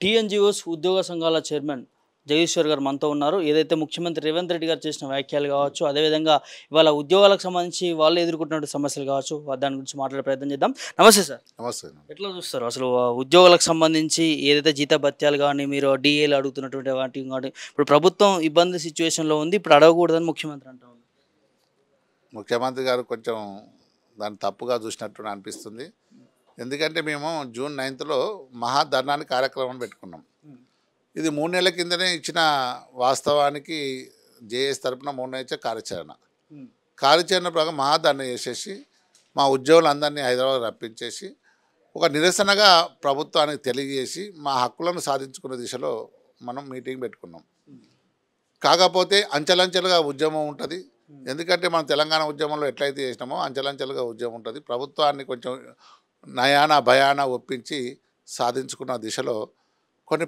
TNGOs ఉద్యోగ సంఘాల chairman Jagadishwar గారు మనతో ఉన్నారు. ఏదైతే ముఖ్యమంత్రి రేవంత్ రెడ్డి గారు చేసిన వ్యాఖ్యలు కావచ్చు, అదేవిధంగా ఇవాళ ఉద్యోగాలకు సంబంధించి వాళ్ళు ఎదుర్కొంటున్న సమస్యలు కావచ్చు, దాని గురించి మాట్లాడే ప్రయత్నం చేద్దాం. నమస్తే సార్. నమస్తే. ఎట్లా చూస్తారు అసలు ఉద్యోగాలకు సంబంధించి ఏదైతే జీతభత్యాలు గానీ, మీరు డీఏలు అడుగుతున్నటువంటి వాటిని గానీ, ఇప్పుడు ప్రభుత్వం ఇబ్బంది సిట్యుయేషన్‌లో ఉంది. ఇప్పుడు అడగకూడదని ముఖ్యమంత్రి అంటా ఉన్నారు. ముఖ్యమంత్రి గారు కొంచెం దాన్ని తప్పుగా చూసినట్టు అనిపిస్తుంది. ఎందుకంటే మేము జూన్ 9థ్ మహాధర్నాని కార్యక్రమం పెట్టుకున్నాం. ఇది 3 నెలల కిందనే ఇచ్చిన వాస్తవానికి జేఏఎస్ తరపున 3 నెలల ఇచ్చే కార్యాచరణ. కార్యాచరణ ప్రకారం మహాధర్నా చేసేసి మా ఉద్యోగులందరినీ హైదరాబాద్ రప్పించేసి ఒక నిరసనగా ప్రభుత్వానికి తెలియజేసి మా హక్కులను సాధించుకునే దిశలో మనం మీటింగ్ పెట్టుకున్నాం. కాకపోతే అంచెలంచెలుగా ఉద్యమం ఉంటుంది. ఎందుకంటే మనం తెలంగాణ ఉద్యమంలో ఎట్లయితే చేసినామో అంచెలంచెలుగా ఉద్యమం ఉంటుంది. ప్రభుత్వాన్ని కొంచెం నయాన భయాన ఒప్పించి సాధించుకున్న దిశలో కొన్ని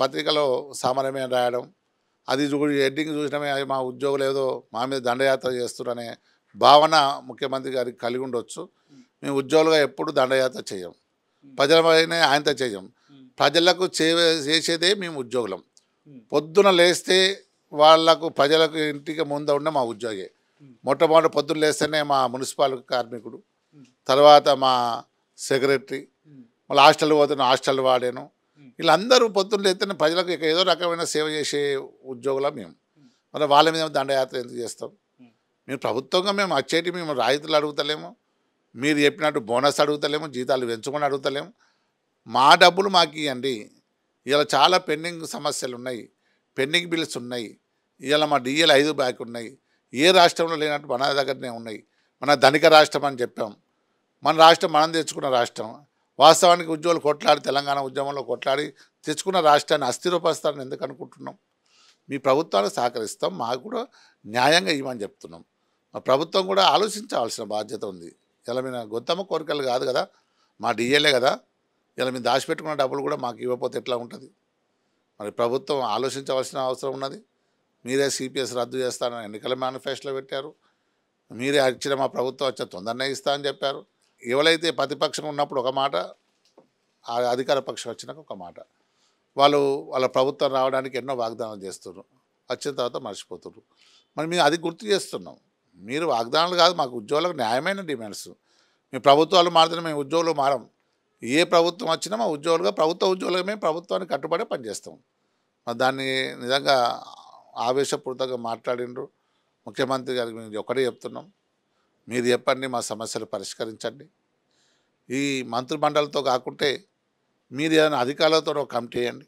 పత్రికలో సామాన్యమైన రాయడం, అది హెడ్డింగ్ చూసినమే మా ఉద్యోగులు ఏదో మా మీద దండయాత్ర చేస్తున్నారనే భావన ముఖ్యమంత్రి గారికి కలిగి ఉండొచ్చు. మేము ఉద్యోగులుగా ఎప్పుడు దండయాత్ర చేయం, ప్రజలపైనే ఆయనతో చేయం. ప్రజలకు చేసేదే మేము ఉద్యోగులం. పొద్దున లేస్తే వాళ్లకు ప్రజలకు ఇంటికి ముందు ఉన్న మా ఉద్యోగి. మొట్టమొదటి పొద్దున్న లేస్తేనే మా మున్సిపల్ కార్మికుడు, తర్వాత మా సెక్రటరీ, మళ్ళీ హాస్టల్ పోతున్న హాస్టల్ వాడాను. వీళ్ళందరూ పొద్దున్న లేస్తేనే ప్రజలకు ఏదో రకమైన సేవ చేసే ఉద్యోగులం మేము. మరి వాళ్ళ మీద దండయాత్ర ఎందుకు చేస్తాం? మేము ప్రభుత్వంగా మేము వచ్చేటి మేము రాయితీలు అడుగుతలేము, మీరు చెప్పినట్టు బోనస్ అడుగుతలేము, జీతాలు పెంచుకొని అడుగుతలేము. మా డబ్బులు మాకు ఇవ్వండి. ఇలా చాలా పెండింగ్ సమస్యలు ఉన్నాయి, పెండింగ్ బిల్స్ ఉన్నాయి. ఇవాళ మా డిఏలు 5 బ్యాక్ ఉన్నాయి. ఏ రాష్ట్రంలో లేనట్టు మన దగ్గరనే ఉన్నాయి. మన ధనిక రాష్ట్రం అని చెప్పాం. మన రాష్ట్రం మనం తెచ్చుకున్న రాష్ట్రం. వాస్తవానికి ఉద్యోగులు కొట్లాడి తెలంగాణ ఉద్యమంలో కొట్లాడి తెచ్చుకున్న రాష్ట్రాన్ని అస్థిరపరుస్తారని ఎందుకు అనుకుంటున్నాం? మీ ప్రభుత్వానికి సహకరిస్తాం, మాకు కూడా న్యాయంగా ఇవ్వమని చెప్తున్నాం. మా ప్రభుత్వం కూడా ఆలోచించవలసిన బాధ్యత ఉంది. ఇలా మీద గొంతమ్మ కోరికలు కాదు కదా, మా డిఏలే కదా. ఇలా మీరు దాచిపెట్టుకున్న డబ్బులు కూడా మాకు ఇవ్వకపోతే ఎట్లా ఉంటుంది? మరి ప్రభుత్వం ఆలోచించవలసిన అవసరం ఉన్నది. మీరే సిపిఎస్ రద్దు చేస్తానని ఎన్నికల మేనిఫెస్టోలో పెట్టారు. మీరే ఇచ్చిన మా ప్రభుత్వం వచ్చే తొందరనే ఇస్తా అని చెప్పారు. ఎవరైతే ప్రతిపక్షం ఉన్నప్పుడు ఒక మాట, అధికార పక్షం వచ్చినాక ఒక మాట. వాళ్ళ ప్రభుత్వం రావడానికి ఎన్నో వాగ్దానాలు చేస్తున్నారు, వచ్చిన తర్వాత మర్చిపోతున్నారు. మరి మేము అది గుర్తు చేస్తున్నాం. మీరు వాగ్దానాలు కాదు, మాకు ఉద్యోగులకు న్యాయమైన డిమాండ్స్. మీ ప్రభుత్వాలు మారుతున్నా మేము ఉద్యోగులు మారం. ఏ ప్రభుత్వం వచ్చినా మా ఉద్యోగులుగా ప్రభుత్వ ఉద్యోగులుగా మేము ప్రభుత్వానికి కట్టుబడే పనిచేస్తాం. మరి దాన్ని నిజంగా ఆవేశపూరితంగా మాట్లాడిండ్రు ముఖ్యమంత్రి గారికి. మేము ఒకటే చెప్తున్నాం, మీరు చెప్పండి, మా సమస్యలు పరిష్కరించండి. ఈ మంత్రిమండలితో కాకుంటే మీరు ఏదైనా అధికారులతో ఒక కమిటీ వేయండి.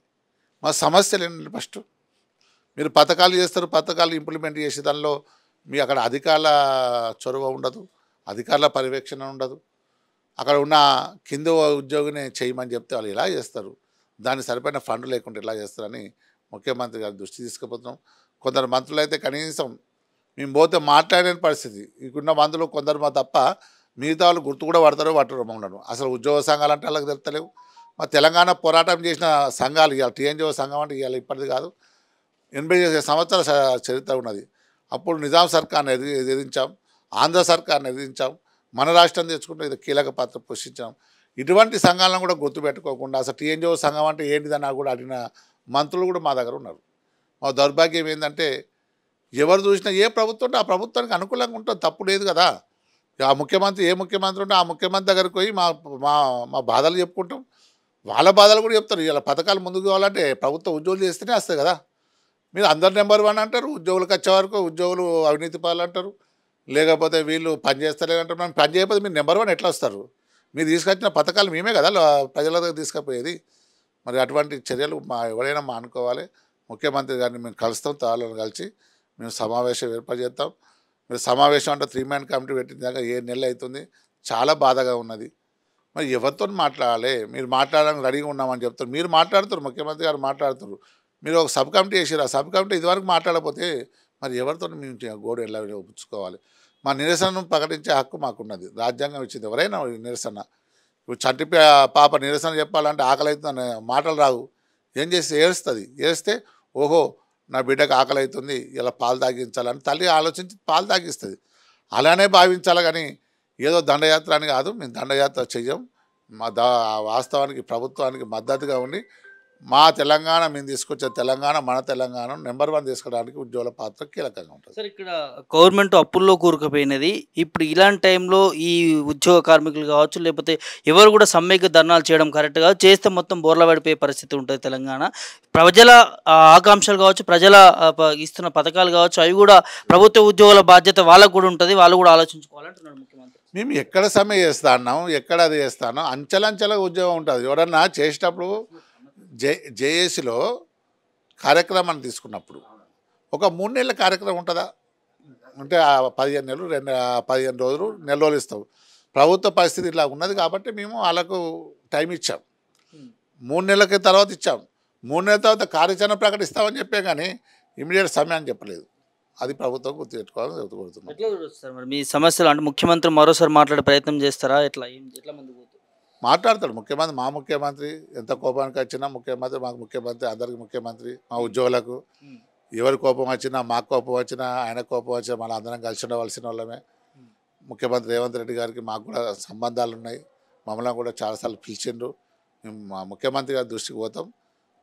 మా సమస్యలు ఏంటంటే ఫస్ట్ మీరు పథకాలు చేస్తారు, పథకాలు ఇంప్లిమెంట్ చేసే దానిలో మీ అక్కడ అధికారుల చొరవ ఉండదు, అధికారుల పర్యవేక్షణ ఉండదు. అక్కడ ఉన్న కింద ఉద్యోగిని చేయమని చెప్తే వాళ్ళు ఎలా చేస్తారు? దానికి సరిపడిన ఫండ్ లేకుండా ఎలా చేస్తారని ముఖ్యమంత్రి గారి దృష్టి తీసుకుపోతున్నాం. కొందరు మంత్రులు అయితే కనీసం మేము పోతే మాట్లాడలేని పరిస్థితి. ఇక్కడున్న మంత్రులు కొందరు మా తప్ప మిగతా వాళ్ళు గుర్తు కూడా పడతారో పట్టరు ఉండను. అసలు ఉద్యోగ సంఘాలు అంటే వాళ్ళకి తెలుస్తలేవు. మా తెలంగాణ పోరాటం చేసిన సంఘాలు ఇవాళ టీఎన్జీఓ సంఘం అంటే ఇవాళ ఇప్పటిది కాదు, 80 సంవత్సరాల చరిత్ర ఉన్నది. అప్పుడు నిజాం సర్కార్ని ఎదిరించాం, ఆంధ్ర సర్కార్ని ఎదిరించాం, మన రాష్ట్రం తెచ్చుకుంటే ఇది కీలక పాత్ర పోషించాం. ఇటువంటి సంఘాలను కూడా గుర్తుపెట్టుకోకుండా అసలు టీఎన్జీఓ సంఘం అంటే ఏంటిదని కూడా అడిగిన మంత్రులు కూడా మా దగ్గర ఉన్నారు. మా దౌర్భాగ్యం ఏంటంటే ఎవరు చూసినా ఏ ప్రభుత్వం ఉంటే ఆ ప్రభుత్వానికి అనుకూలంగా ఉంటుంది, తప్పు లేదు కదా. ఆ ముఖ్యమంత్రి ఏ ముఖ్యమంత్రి ఉంటే ఆ ముఖ్యమంత్రి దగ్గరికి పోయి మా మా మా బాధలు చెప్పుకుంటాం, వాళ్ళ బాధలు కూడా చెప్తారు. ఇలా పథకాలు ముందుకు కావాలంటే ప్రభుత్వం ఉద్యోగులు చేస్తేనే వస్తాయి కదా. మీరు అందరు నెంబర్ 1 అంటారు, ఉద్యోగులకు వచ్చే వరకు ఉద్యోగులు అవినీతి పాలు అంటారు, లేకపోతే వీళ్ళు పని చేస్తలేదంటారు. మనం పని చేయకపోతే మీరు నెంబర్ 1 ఎట్లా వస్తారు? మీరు తీసుకొచ్చిన పథకాలు మేమే కదా ప్రజల దగ్గర తీసుకుపోయేది. మరి అటువంటి చర్యలు ఎవరైనా మానుకోవాలి. ముఖ్యమంత్రి గారిని మేము కలుస్తాం, తాళ్ళను కలిసి మేము సమావేశం ఏర్పాటు చేస్తాం. మీరు సమావేశం అంటే 3 మ్యాన్ కమిటీ పెట్టిన దాకా 7 నెలలు అవుతుంది. చాలా బాధగా ఉన్నది. మరి ఎవరితో మాట్లాడాలి? మీరు మాట్లాడడానికి రెడీగా ఉన్నామని చెప్తారు, మీరు మాట్లాడుతారు, ముఖ్యమంత్రి గారు మాట్లాడుతారు. మీరు ఒక సబ్ కమిటీ వేసారు, ఆ సబ్ కమిటీ ఇదివరకు మాట్లాడకపోతే మరి ఎవరితో మేము గోడు ఎలా ఒప్పుకోవాలి? మా నిరసనను ప్రకటించే హక్కు మాకున్నది, రాజ్యాంగం ఇచ్చింది. ఎవరైనా నిరసన, ఇప్పుడు చంటి పాప నిరసన చెప్పాలంటే ఆకలి అవుతుందని మాటలు రావు. ఏం చేస్తే ఏడుస్తుంది, ఏడిస్తే ఓహో నా బిడ్డకు ఆకలి అవుతుంది ఇలా పాలు తాగించాలని తల్లి ఆలోచించి పాలు తాగిస్తుంది. అలానే భావించాలి కానీ ఏదో దండయాత్ర అని కాదు. మేము దండయాత్ర చెయ్యం. వాస్తవానికి ప్రభుత్వానికి మద్దతుగా ఉండి మా తెలంగాణ మేము తీసుకొచ్చే తెలంగాణ మన తెలంగాణ నెంబర్ 1 తీసుకోవడానికి ఉద్యోగుల పాత్ర కీలకంగా ఉంటుంది. సార్ ఇక్కడ గవర్నమెంట్ అప్పుల్లో కూరుకుపోయినది. ఇప్పుడు ఇలాంటి టైంలో ఈ ఉద్యోగ కార్మికులు కావచ్చు, లేకపోతే ఎవరు కూడా సమ్మెకు ధర్నాలు చేయడం కరెక్ట్ కాదు. చేస్తే మొత్తం బోర్ల పడిపోయే పరిస్థితి ఉంటుంది తెలంగాణ. ప్రజల ఆకాంక్షలు కావచ్చు, ప్రజల ఇస్తున్న పథకాలు కావచ్చు, అవి కూడా ప్రభుత్వ ఉద్యోగుల బాధ్యత వాళ్ళకు కూడా ఉంటుంది. వాళ్ళు కూడా ఆలోచించుకోవాలంటున్నాడు ముఖ్యమంత్రి. మేము ఎక్కడ సమ్మె చేస్తా అన్నాం, ఎక్కడ అది చేస్తానో అంచెలంచెల ఉద్యోగం ఉంటుంది. ఎవరన్నా చేసేటప్పుడు జేఏసీలో కార్యక్రమాన్ని తీసుకున్నప్పుడు ఒక 3 నెలల కార్యక్రమం ఉంటుందా అంటే 15 నెలలు 15 రోజులు నెల రోజులు ఇస్తాం. ప్రభుత్వ పరిస్థితి ఇలా ఉన్నది కాబట్టి మేము వాళ్ళకు టైం ఇచ్చాం. 3 నెలల తర్వాత ఇచ్చాం. 3 నెలల తర్వాత కార్యాచరణ ప్రకటిస్తామని చెప్పే కానీ ఇమీడియట్ సమ్మె అని చెప్పలేదు. అది ప్రభుత్వం గుర్తుపెట్టుకోవాలని చెబుతున్నాం. ఎట్లా చూడొచ్చు సార్ మరి మీ సమస్యలు? అంటే ముఖ్యమంత్రి మరోసారి మాట్లాడే ప్రయత్నం చేస్తారా? ఎట్లా ముందుకు పోతుంది? మాట్లాడతాడు ముఖ్యమంత్రి. మా ముఖ్యమంత్రి ఎంత కోపానికి వచ్చినా ముఖ్యమంత్రి మాకు ముఖ్యమంత్రి, అందరికి ముఖ్యమంత్రి. మా ఉద్యోగులకు ఎవరి కోపం వచ్చినా, మాకు కోపం వచ్చినా, ఆయన కోపం వచ్చినా మన అందరం కలిసి ఉండవలసిన వాళ్ళమే. ముఖ్యమంత్రి రేవంత్ రెడ్డి గారికి మాకు కూడా సంబంధాలు ఉన్నాయి. మమ్మల్ని కూడా చాలాసార్లు పిలిచిండ్రు. మేము మా ముఖ్యమంత్రి గారి దృష్టికి పోతాం.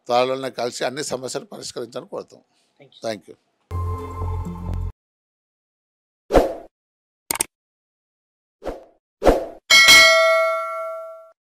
త్వరలోనే కలిసి అన్ని సమస్యలు పరిష్కరించాలని కోరుతాం. Thank you.